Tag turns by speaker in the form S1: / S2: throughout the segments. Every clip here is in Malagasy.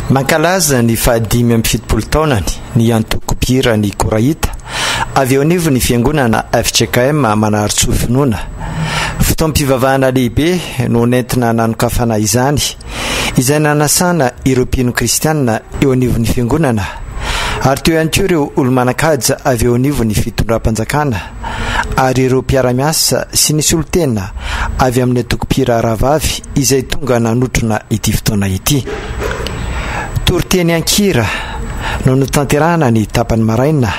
S1: mankalaza ny fahadimy amin'ny fitopolo taonany ny antoko-pihira ny Koraita avy eo anivo ny fiangonana FCKM Manaritsho finoana. Fotoam-pivavahana lehibe no nentina nanokafana izany izay nanasana ireo mpino kristianina eo anivon'ny fiangonana ary teo ihany koa ireo olo-manakaja avy eo anivon'ny fitondram-panjakana ary ireo mpiara-miasa sy ny solotena avy amin'ny antoko-pihira Aravavy izay tonga nanotrona ity fotoana ity. Toriteny Ankira no notanterahana ny tapany maraina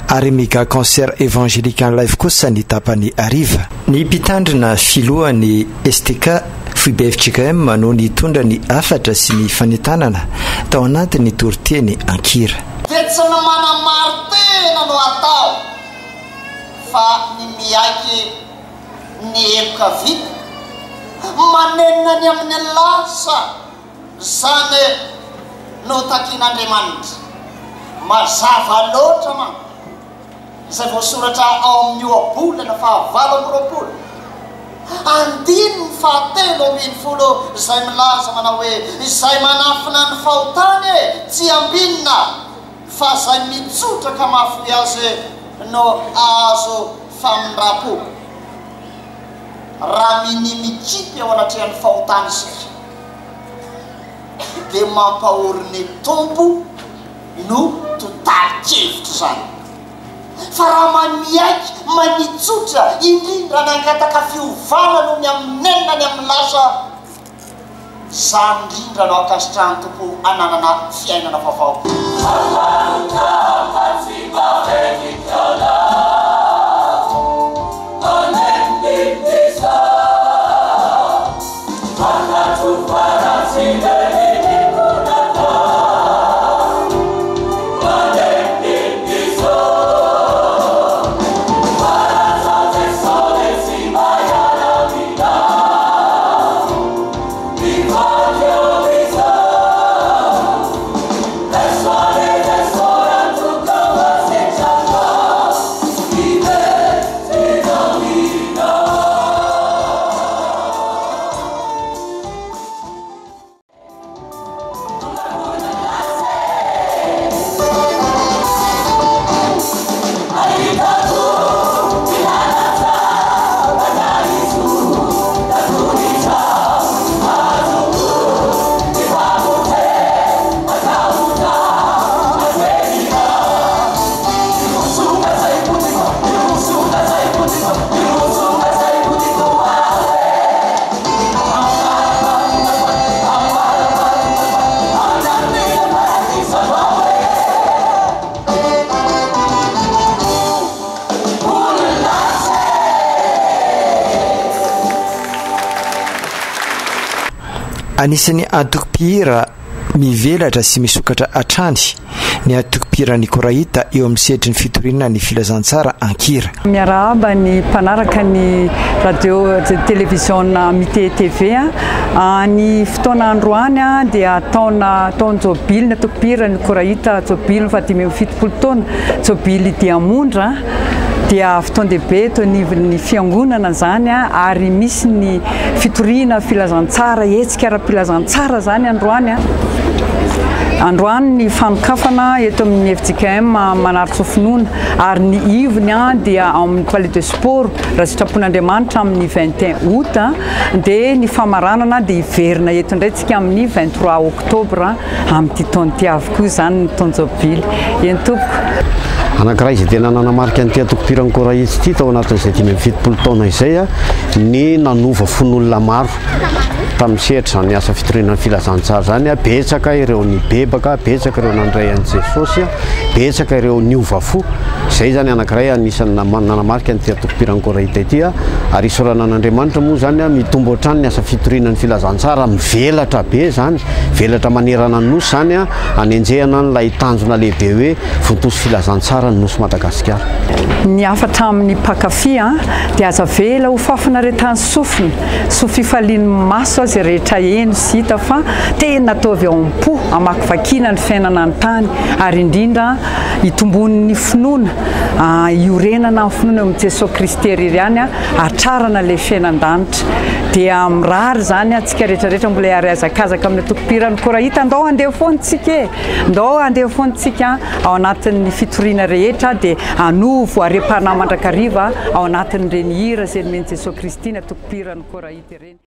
S1: ary méga concert évangélique en live kosa ny tapany hariva. Ny mpitandrina filohan'ny STK FIBFCKM no nitondra ny afatra sy ny fanentanana tao anatin'ny toriteny Ankira.
S2: Tsy manamaro tena no atao fa ny miaiky ny epoka vita manenina ny amin'ny lasa zany no takin'Andriamanitra mazava loatra ma izay voasoratra ao amin'ny oabolana fahavalo amby roapolo andiny ny fahatelo ambin'ny folo izay milaza manao hoe izay manafina ny fahotany tsy ambinina fa izay mitsotra ka mahafoy azy no azo famindrapo. Raha minimikipy ao anatrehan'ny fahotany isika dia mampahoriny tompo no totalikevitra zany. Fa raha mamiaiky manitsotra indrindra nangataka fiovana no ny aminenina ny amin'ny lasa zany indrindra no akasitrahany tompo ananana fiainana vaovao.
S1: Anisan'ny antoko-pihira mivelatra sy misokatra hatrany ny antoko-pihira ny Koraita eo amin'ny sehatry ny fitorinana ny filazantsara Ankira.
S3: Miarahaba ny mpanaraka ny radio télévision Mité TV ny fotoana androany dia taon-jobily ny antoko-pihira ny Koraita jobily fadimy fitopolo taona jobily diamondra dia fotoan-dehibe tonivon'ny fiangonana zany ary misy ny fitoriana filazantsara hetsika ara-pilazantsara zany androany ny fanokafana eto amin'ny FCKM Manaritsho finoana ary ny ivony dia amin'ny Palais de Sport raha sitrapon'Andriamanitra amin'ny 21 août dia ny famaranana dia iverina eto indray tsika amin'ny 23 octobre amin'ny taonty avokoa zany ny taon-jobily eny tompoko.
S4: Anankiray izay tena nanamarika ny antoko-pihira ny Koraita ity tao anatin'izay 570 taona izay ny nanova fon'olona maro tamin'ny sehatra ny asa fitorinana filazantsara zany betsaka ireo ny bebaka, betsaka ireo nandray an'i Jesosy, betsaka ireo niova fo. Izay zany anankiray anisan'ny nanamarika ny antoko-pihira ny Koraita ity ary isorana an'Andriamanitra moa zany mitombo hatrany ny asa fitorinana ny filazantsara mivelatra be zany, velatra manerana ny nosy zany anenjehana n'ilay tanjona lehibe hoe vontoso filazantsara ny nosy Madagasikara.
S3: Ny afatra amin'ny mpakafy dia aza vela ho fafina retan'ny sofina, so fifalian'ny maso koa zay rehetra eno sy hita fa tena ataovy ao am-po amakivakiana ny fiainana ny tany ary indrindra itombon'ny finoana iorenana ny finoana amin'i Jesosy Kristy irery ihany atrarana ilay fiainan-danitra dia mirary zany antsika rehetrarehetra mbola ary azakazaka amin'ny tokopiran'ny Koraita andao andeha foantsika andao andeha foantsika ao anatin'ny fitoriana rehetra dia anovo arepana mandrakariva ao anatin'ireny hira zay nomeny Jesosy Kristy na tokopiran'ny Koraita ireny